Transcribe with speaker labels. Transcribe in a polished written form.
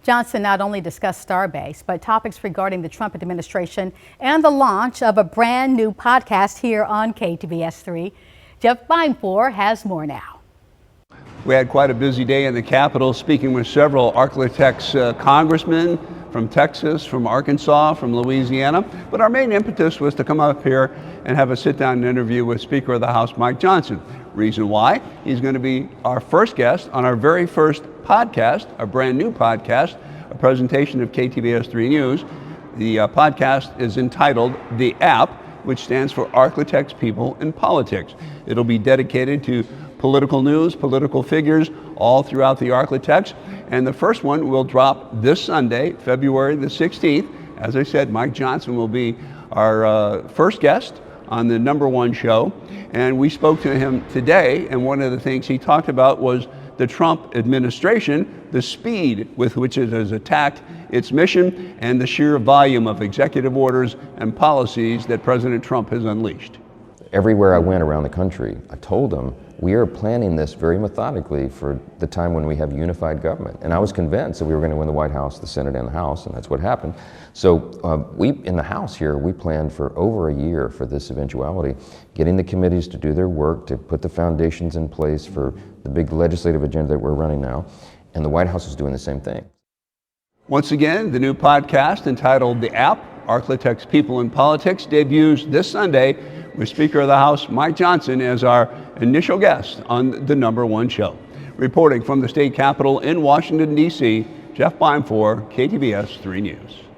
Speaker 1: Johnson not only discussed Starbase, but topics regarding the Trump administration and the launch of a brand new podcast here on KTVS3. Jeff Beinfor has more now.
Speaker 2: We had quite a busy day in the Capitol, speaking with several Arklatex congressmen from Texas, from Arkansas, from Louisiana. But our main impetus was to come up here and have a sit-down interview with Speaker of the House, Mike Johnson. Reason why? He's going to be our first guest on our very first podcast, a brand new podcast, a presentation of KTVS 3 News. The podcast is entitled The App, which stands for Arklatex People in Politics. It'll be dedicated to political news, political figures all throughout the Arklatex. And the first one will drop this Sunday, February the 16th. As I said, Mike Johnson will be our first guest on the #1 show. And we spoke to him today, and one of the things he talked about was the Trump administration, the speed with which it has attacked its mission, and the sheer volume of executive orders and policies that President Trump has unleashed.
Speaker 3: Everywhere I went around the country, I told them, we are planning this very methodically for the time when we have unified government. And I was convinced that we were going to win the White House, the Senate, and the House, and that's what happened. So we, in the House here, we planned for over a year for this eventuality, getting the committees to do their work, to put the foundations in place for the big legislative agenda that we're running now, and the White House is doing the same thing.
Speaker 2: Once again, the new podcast entitled The App, Arklatex People in Politics, debuts this Sunday with Speaker of the House Mike Johnson as our initial guest on the #1 show. Reporting from the state capitol in Washington, D.C., Jeff Beinfor, KTVS 3 News.